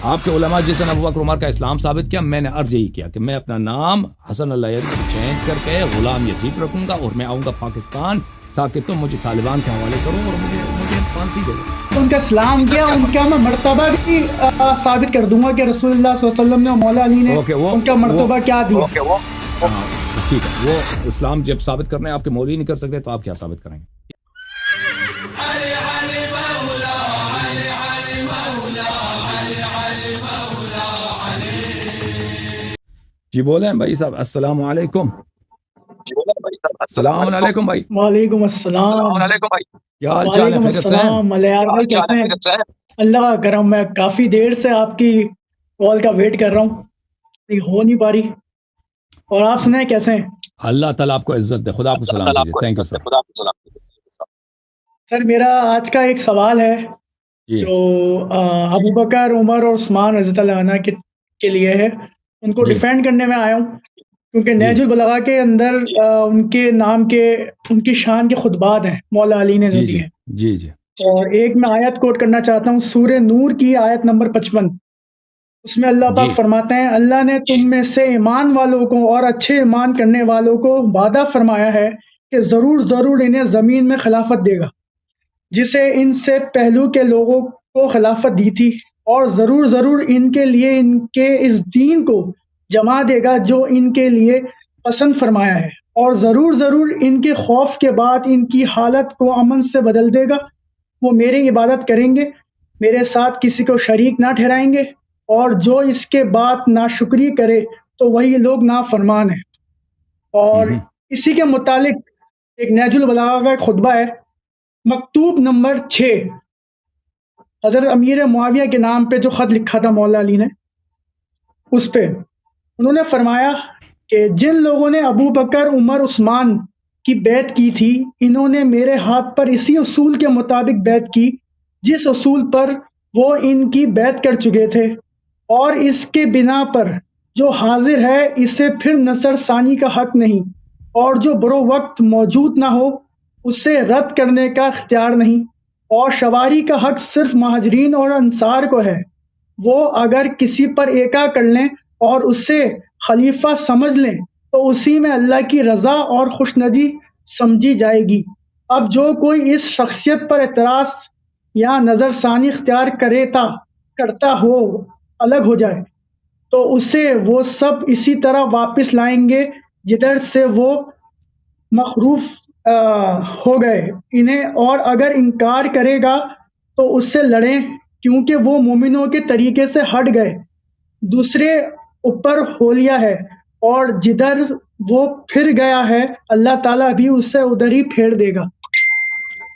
آپ کے علماء جس نے ابو بکر عمر کا اسلام ثابت کیا، میں نے عرض یہی کیا کہ میں اپنا نام حسن اللہ یزید سے چینج کر کے غلام یزید رکھوں گا اور میں آؤں گا پاکستان تاکہ تم مجھے طالبان کے حوالے کرو اور مجھے پھانسی دے دو۔ ان کا اسلام کیا، ان کا میں مرتبہ بھی ثابت کر دوں گا کہ رسول اللہ صلی اللہ علیہ وسلم نے اور مولا علی نے ان کا مرتبہ کیا دیا۔ ٹھیک ہے، وہ اسلام جب ثابت کرنا ہے آپ کے مولوی نہیں کر سکتے تو آپ کیا ثابت کریں گے؟ جی بولیں بھائی صاحب، السلام علیکم۔ السلام علیکم بھائی۔ وعلیکم السلام۔ کیا حال چال ہے؟ خیریت سے ہیں؟ ملیار بھائی کیسے ہیں؟ اللہ کا کرم، میں کافی دیر سے آپ کی کال کا ویٹ کر رہا ہوں، ہو نہیں پا رہی، اور آپ سنیں کیسے ہیں؟ اللہ تعالیٰ آپ کو عزت دے، خدا آپ کو سلام دیجیے۔ Thank you sir. سر میرا آج کا ایک سوال ہے جو ابو بکر، عمر اور عثمان رضی اللہ عنہ کے لیے ہے، ان کو ڈیفینڈ کرنے میں آیا ہوں کیونکہ نہج البلاغہ کے اندر ان کے نام کے، ان کی شان کے خطبات ہیں مولا علی نے دیے ہیں۔ جی جی، اور ایک میں آیت کوٹ کرنا چاہتا ہوں، سورہ نور کی آیت نمبر 55، اس میں اللہ پاک فرماتے ہیں اللہ نے تم میں سے ایمان والوں کو اور اچھے ایمان کرنے والوں کو وعدہ فرمایا ہے کہ ضرور ضرور انہیں زمین میں خلافت دے گا جسے ان سے پہلو کے لوگوں کو خلافت دی تھی، اور ضرور ضرور ان کے لیے ان کے اس دین کو جما دے گا جو ان کے لیے پسند فرمایا ہے، اور ضرور ضرور ان کے خوف کے بعد ان کی حالت کو امن سے بدل دے گا۔ وہ میری عبادت کریں گے، میرے ساتھ کسی کو شریک نہ ٹھہرائیں گے، اور جو اس کے بعد ناشکری کرے تو وہی لوگ نافرمان ہیں۔ اور اسی کے متعلق ایک نہج البلاغہ کا ایک خطبہ ہے، مکتوب نمبر 6، حضرت امیر معاویہ کے نام پہ جو خط لکھا تھا مولا علی نے، اس پہ انہوں نے فرمایا کہ جن لوگوں نے ابو بکر، عمر، عثمان کی بیعت کی تھی، انہوں نے میرے ہاتھ پر اسی اصول کے مطابق بیعت کی جس اصول پر وہ ان کی بیعت کر چکے تھے، اور اس کے بنا پر جو حاضر ہے اسے پھر نصر ثانی کا حق نہیں، اور جو برو وقت موجود نہ ہو اسے رد کرنے کا اختیار نہیں، اور شواری کا حق صرف مہاجرین اور انصار کو ہے، وہ اگر کسی پر ایکا کر لیں اور اسے خلیفہ سمجھ لیں تو اسی میں اللہ کی رضا اور خوشندی سمجھی جائے گی۔ اب جو کوئی اس شخصیت پر اعتراض یا نظر ثانی اختیار کرتا ہو، الگ ہو جائے، تو اسے وہ سب اسی طرح واپس لائیں گے جدھر سے وہ مخروف ہو گئے انہیں، اور اگر انکار کرے گا تو اس سے لڑیں کیونکہ وہ مومنوں کے طریقے سے ہٹ گئے، دوسرے اوپر ہو لیا ہے، اور جدھر وہ پھر گیا ہے اللہ تعالیٰ بھی اس سے ادھر ہی پھیر دے گا۔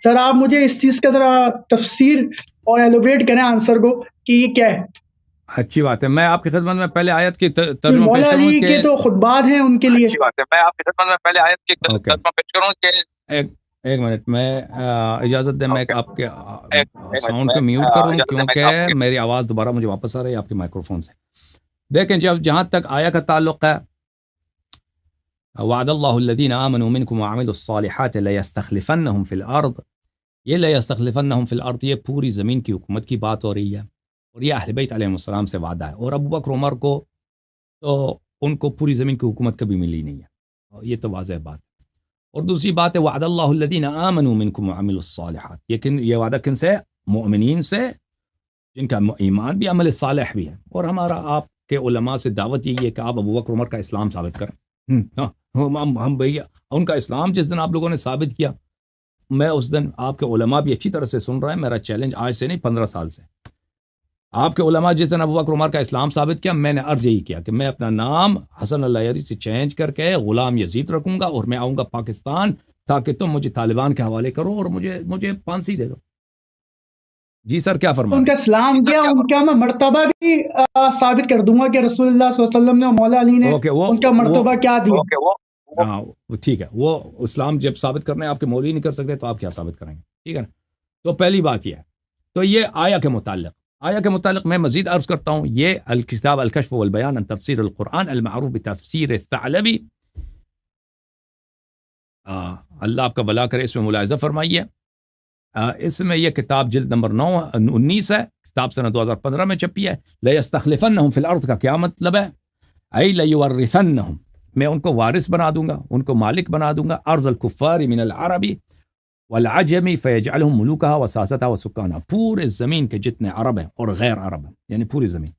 سر آپ مجھے اس چیز کا ذرا تفسیر اور ایلوبریٹ کریں آنسر کو کہ یہ کیا ہے۔ اچھی بات ہے، میں آپ کی خدمت میں پہلے آیت کی ترجمہ پیش مولا کروں علی کے تو خطبات ہیں ان کے لیے۔ اچھی بات ہے، میں آپ کی خدمت میں پہلے آیت کی ترجمہ پیش کروں کہ ایک منٹ میں اجازت دیں، میں آپ کے ساؤنڈ کو میوٹ کر دوں کیونکہ میری آواز دوبارہ مجھے واپس آ رہی ہے آپ کے مائکرو فون سے۔ دیکھیں جب جہاں تک آیا کا تعلق ہے، وعد اللہ الذین آمنوا منکم وعملوا الصالحات لیستخلفنہم فی الارض، یہ لیستخلفنہم فی الارض یہ پوری زمین کی حکومت کی بات ہو رہی ہے، اور یہ اہل بیت علیہ السلام سے وعدہ ہے، اور ابو بکر عمر کو تو ان کو پوری زمین کی حکومت کبھی ملی نہیں ہے، یہ تو واضح بات ہے۔ اور دوسری بات ہے وعد اللہ الذین آمنوا منکم وعملوا الصالحات، یہ وعدہ کن سے؟ مؤمنین سے جن کا ایمان بھی عمل صالح بھی ہے، اور ہمارا آپ کے علماء سے دعوت یہی ہے کہ آپ ابو بکر عمر کا اسلام ثابت کریں۔ ہم بھیا ان کا اسلام جس دن آپ لوگوں نے ثابت کیا، میں اس دن آپ کے علماء بھی اچھی طرح سے سن رہے ہیں، میرا چیلنج آج سے نہیں 15 سال سے، آپ کے علماء جس دن ابو بکر عمر کا اسلام ثابت کیا، میں نے عرض یہی کیا کہ میں اپنا نام حسن اللہ یزید سے چینج کر کے غلام یزید رکھوں گا اور میں آؤں گا پاکستان تاکہ تم مجھے طالبان کے حوالے کرو اور مجھے پھانسی دے دو۔ جی سر کیا فرما ان کا اسلام کیا، ان کا میں مرتبہ بھی ثابت کر دوں گا کہ رسول اللہ صلی اللہ علیہ وسلم نے اور مولا علی نے ان کا مرتبہ کیا دیا۔ ہاں ٹھیک ہے، وہ اسلام جب ثابت کرنا ہے آپ کے مولوی نہیں کر سکتے تو آپ کیا ثابت کریں گے؟ ٹھیک ہے نا، تو پہلی بات یہ ہے۔ تو یہ آیا کے متعلق میں مزید عرض کرتا ہوں، یہ الکتاب الکشف والبیان عن تفسیر القرآن المعروف بتفسیر الثعلبی، اللہ آپ کا بھلا کرے، اس میں ملاحظہ فرمائیے، اس میں یہ کتاب جلد نمبر 19 ہے، کتاب سنہ 2015 میں چھپی ہے. لَيَسْتَخْلِفَنَّهُمْ فِي الْأَرْضِ کا کیا مطلب ہے؟ أي لَيُوَرِّثَنَّهُمْ میں ان کو وارث بنا دوں گا, ان کو مالک بنا دوں گا, ارض الکفار من العرب والعجم فیجعلهم ملوکها وساستها وسکانها, پورے زمین کے جتنے عرب ہیں اور غیر عرب ہیں, یعنی پوری زمین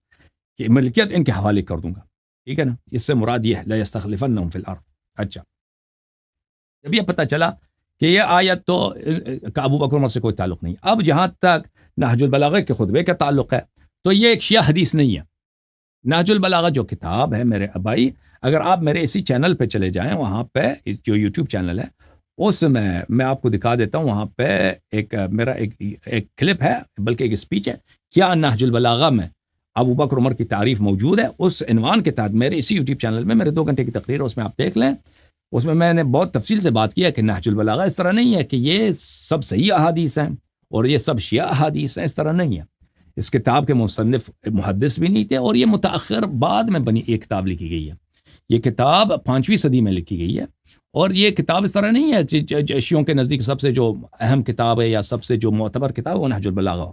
کی ملکیت ان کے حوالے کر دوں گا. ٹھیک ہے نا, اس سے مراد یہ ہے لا یستخلفنهم فی الارض. اچھا, جب یہ پتہ چلا کہ یہ آیت تو ابو بکر عمر سے کوئی تعلق نہیں. اب جہاں تک نہج البلاغہ کے خطبے کا تعلق ہے تو یہ ایک شیعہ حدیث نہیں ہے. نہج البلاغہ جو کتاب ہے میرے ابائی, اگر آپ میرے اسی چینل پہ چلے جائیں, وہاں پہ جو یوٹیوب چینل ہے اس میں آپ کو دکھا دیتا ہوں, وہاں پہ میرا ایک کلپ ہے, بلکہ ایک اسپیچ ہے, کیا نہج البلاغہ میں ابو بکر عمر کی تعریف موجود ہے. اس عنوان کے تحت میرے اسی یوٹیوب چینل میں میرے 2 گھنٹے کی تقریر ہے, اس میں آپ دیکھ لیں. اس میں نے بہت تفصیل سے بات کیا کہ نہج البلاغہ اس طرح نہیں ہے کہ یہ سب صحیح احادیث ہیں اور یہ سب شیعہ احادیث ہیں, اس طرح نہیں ہے. اس کتاب کے مصنف محدث بھی نہیں تھے, اور یہ متأخر بعد میں بنی ایک کتاب لکھی گئی ہے. یہ کتاب 5ویں صدی میں لکھی گئی ہے, اور یہ کتاب اس طرح نہیں ہے شیعوں کے نزدیک سب سے جو اہم کتاب ہے یا سب سے جو معتبر کتاب ہے وہ نہج البلاغہ ہو.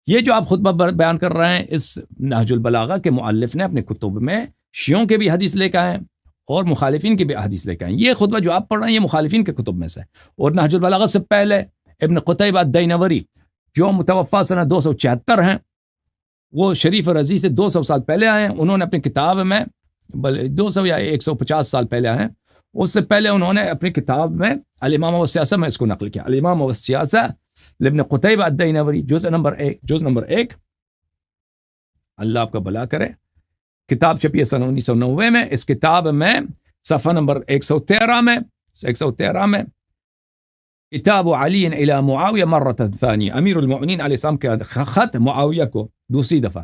یہ جو آپ خطبہ بیان کر رہے ہیں, اس نہج البلاغہ کے مؤلف نے اپنے کتب میں شیعوں کے بھی حدیث لے کے آئے اور مخالفین کے بھی حدیث لے کے آئے. یہ خطبہ جو آپ پڑھ رہے ہیں یہ مخالفین کے کتب میں سے. اور نہج البلاغہ سے پہلے ابن قتیبہ الدینوری جو متوفی سنہ 274 ہیں, وہ شریف رضی سے 200 سال پہلے آئے ہیں. انہوں نے اپنی کتاب میں 200 یا 150 سال پہلے آئے ہیں. اس سے پہلے انہوں نے اپنی کتاب میں الامامہ والسیاسہ میں اس کو نقل کیا. الامامہ والسیاسہ لابن قتیبہ الدینوری جز نمبر 1. اللہ آپ کا بھلا کرے. کتاب چھپی ہے سنہ 1990 میں. اس کتاب میں صفحہ نمبر 113 میں کتاب علی الی معاویہ مرۃ ثانیہ, امیر المؤمنین علیہ السلام کے خط معاویہ کو دوسری دفعہ.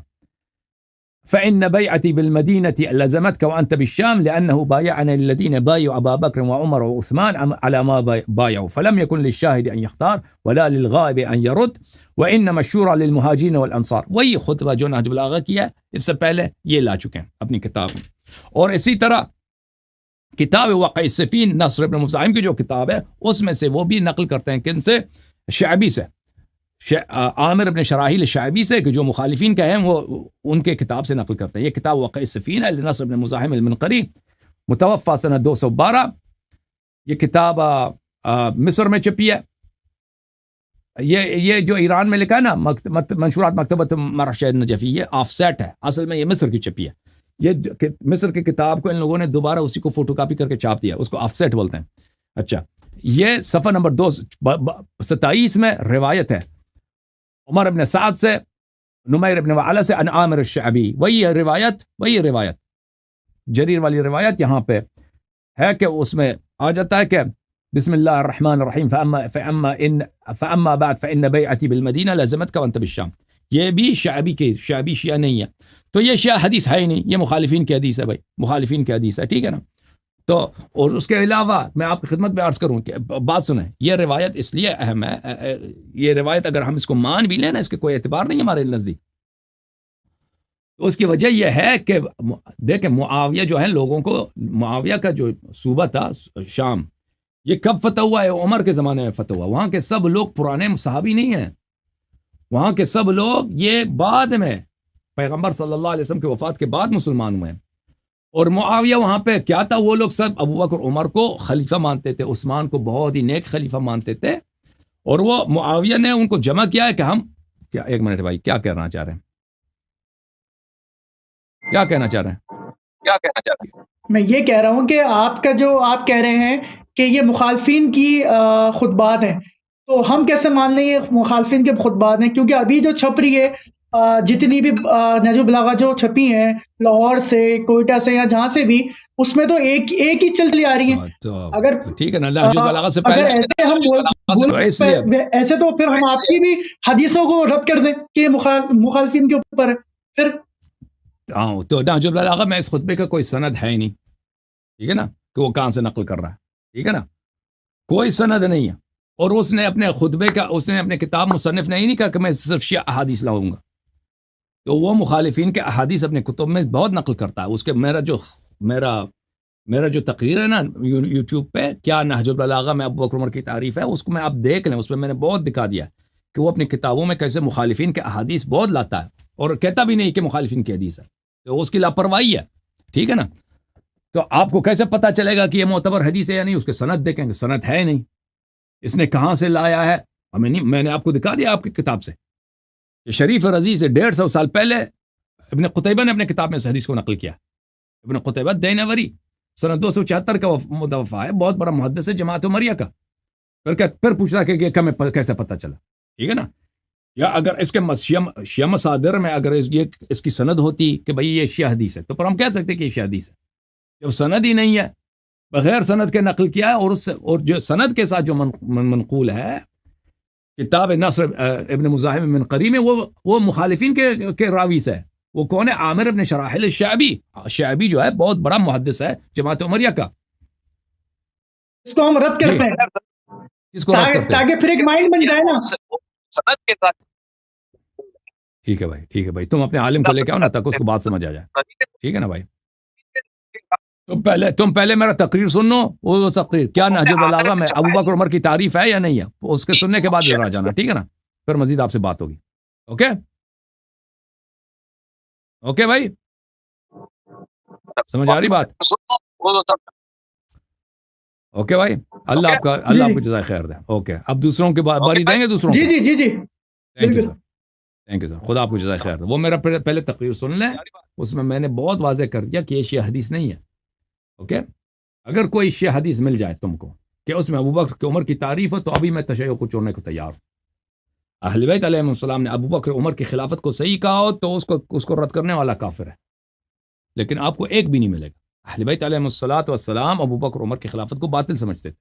فإن بيعتي بالمدينة لزمتك وأنت بالشام لأنه بايعنا الذين بايعوا أبا بكر وعمر وعثمان على ما بايعوا فلم يكن للشاهد أن يختار ولا للغائب أن يرد وإنما الشورى للمهاجرين والأنصار. وہی خطبہ جو نہج البلاغہ کیا اس سے پہلے یہ لا چکے ہیں اپنی کتاب میں. اور اسی طرح کتاب واقع السفین نصر ابن مزاحم کی جو کتاب ہے اس میں سے وہ بھی نقل کرتے ہیں کن سے؟ شعبی سے, عامر ابن شراحیل شعبی سے, کہ جو مخالفین کا ہیں وہ ان کے کتاب سے نقل کرتے ہیں. یہ کتاب واقع السفین ہے لنصر ابن مزاحم المنقری, متوفی سنہ 212. یہ کتاب مصر میں چھپی ہے. یہ جو ایران میں لکھا ہے نا منشورات مکتبۃ مرشد النجفی, یہ آف سیٹ ہے, اصل میں یہ مصر کی چھپی ہے. یہ مصر کی کتاب کو ان لوگوں نے دوبارہ اسی کو فوٹو کاپی کر کے چھاپ دیا, اس کو آف سیٹ بولتے ہیں. اچھا, یہ صفحہ نمبر 227 میں روایت ہے عمر ابن سعد سے, نمیر ابن وعلہ سے, عن عامر الشعبی. وہی روایت جریر والی روایت یہاں پہ ہے کہ اس میں آ جاتا ہے کہ بسم اللہ الرحمن الرحیم فاما بعد فان بیعتی بالمدینہ لزمتک وانت بالشام. یہ بھی شعبی شیعہ نہیں ہے, تو یہ شیعہ حدیث ہے ہی نہیں, یہ مخالفین کی حدیث ہے بھائی, مخالفین کی حدیث ہے. ٹھیک ہے نا. تو اور اس کے علاوہ میں آپ کی خدمت میں عرض کروں کہ بات سنیں, یہ روایت اس لیے اہم ہے, یہ روایت اگر ہم اس کو مان بھی لیں نا, اس کے کوئی اعتبار نہیں ہمارے نزدیک. تو اس کی وجہ یہ ہے کہ دیکھیں معاویہ جو ہے لوگوں کو, معاویہ کا جو صوبہ تھا شام, یہ کب فتح ہوا ہے؟ عمر کے زمانے میں فتح ہوا. وہاں کے سب لوگ پرانے صحابی نہیں ہیں, وہاں کے سب لوگ یہ بعد میں پیغمبر صلی اللہ علیہ وسلم کی وفات کے بعد مسلمان ہوئے ہیں. اور معاویہ وہاں پہ کیا تھا, وہ لوگ سب ابو بکر عمر کو خلیفہ مانتے تھے, عثمان کو بہت ہی نیک خلیفہ مانتے تھے. اور وہ معاویہ نے ان کو جمع کیا ہے کہ ہم کیا, ایک منٹ بھائی, کیا کہنا چاہ رہے ہیں, کیا کہنا چاہ رہے ہیں؟ میں یہ کہہ رہا ہوں کہ آپ کا جو آپ کہہ رہے ہیں کہ یہ مخالفین کی خطبات ہیں, تو ہم کیسے مان لیں یہ مخالفین کے خطبات ہیں؟ کیونکہ ابھی جو چھپ رہی ہے جتنی بھی نہج البلاغہ جو چھپی ہیں لاہور سے, کوئٹہ سے, یا جہاں سے بھی, اس میں تو ایک ہی چلتی آ رہی ہیں. اگر ٹھیک ہے نا, نہج البلاغہ سے پہلے ایسے تو پھر ہم آپ کی بھی حدیثوں کو رد کر دیں کہ مخالفین کے اوپر ہے. پھر تو نہج البلاغہ میں اس خطبے کا کوئی سند ہے ہی نہیں. ٹھیک ہے نا, کہ وہ کہاں سے نقل کر رہا ہے. ٹھیک ہے نا, کوئی سند نہیں ہے. اور اس نے اپنے خطبے کا, اس نے اپنے کتاب مصنف نے ہی نہیں کہا کہ میں صرف شیعہ احادیث لاؤں گا. تو وہ مخالفین کے احادیث اپنے کتب میں بہت نقل کرتا ہے. اس کے میرا جو تقریر ہے نا یوٹیوب پہ, کیا نہج البلاغہ میں ابو بکر عمر کی تعریف ہے, اس کو میں آپ دیکھ لیں, اس میں نے بہت دکھا دیا کہ وہ اپنی کتابوں میں کیسے مخالفین کے احادیث بہت لاتا ہے اور کہتا بھی نہیں کہ مخالفین کی حدیث ہے، تو اس کی لاپرواہی ہے، ٹھیک ہے نا؟ تو آپ کو کیسے پتہ چلے گا کہ یہ معتبر حدیث ہے یا نہیں؟ اس کے سند دیکھیں گے، سند ہے نہیں، اس نے کہاں سے لایا ہے ہمیں نہیں، میں نے آپ کو دکھا دیا آپ کی کتاب سے، یہ شریف رضی سے 150 سال پہلے ابن قتیبہ نے اپنے کتاب میں اس حدیث کو نقل کیا، ابن قتیبہ دینوری سنہ 274 کا متوفا ہے، بہت بڑا محدث ہے جماعت عمریہ کا، پھر پوچھ رہا کہ یہ ہمیں کیسے پتہ چلا، ٹھیک ہے نا؟ یا اگر اس کے شیعہ مصادر میں اگر یہ اس کی سند ہوتی کہ بھئی یہ شیعہ حدیث ہے تو پھر ہم کہہ سکتے کہ یہ شیعہ حدیث ہے، جب سند ہی نہیں ہے، بغیر سند کے نقل کیا ہے، اور جو سند کے ساتھ جو منقول ہے کتاب نصر ابن مزاحم من قری میں وہ مخالفین کے راوی سے ہے، وہ کون ہے؟ عامر ابن شراحل الشعبی جو ہے بہت بڑا محدث ہے جماعت عمریہ کا، اس کو ہم رد کرتے ہیں، اس کو رد کرتے ہیں تاکہ پھر ایک مائنڈ بن جائے نا سند کے ساتھ۔ ٹھیک ہے بھائی، ٹھیک ہے بھائی، تم اپنے عالم کو لے کے آؤ نا تک اس کو بات سمجھ آ جائے، ٹھیک ہے نا بھائی؟ تم پہلے میرا تقریر سن لو، وہ تقریر کیا نہج البلاغہ میں ابو بکر عمر کی تعریف ہے یا نہیں ہے، اس کے سننے کے بعد ذرا جانا، ٹھیک ہے نا؟ پھر مزید آپ سے بات ہوگی، اوکے اوکے بھائی، سمجھ آ رہی بات؟ اوکے بھائی، اللہ آپ کو جزائے خیر دے، اوکے اب دوسروں کے باری دیں گے دوسروں کو، جی تھینک یو سر، خدا آپ کو جزائے خیر دے۔ وہ میرا پہلے تقریر سن لیں، اس میں نے بہت واضح کر دیا کہ یہ شیعہ حدیث نہیں ہے، اوکے؟ اگر کوئی شیعہ حدیث مل جائے تم کو کہ اس میں ابوبکر کی عمر کی تعریف ہو تو ابھی میں تشیع کو چھوڑنے کو تیار ہوں۔ اہل بیت علیہ السلام نے ابوبکر عمر کی خلافت کو صحیح کہا ہو تو اس کو رد کرنے والا کافر ہے، لیکن آپ کو ایک بھی نہیں ملے گا۔ اہل بیت علیہ السلام ابوبکر عمر کی خلافت کو باطل سمجھتے تھے،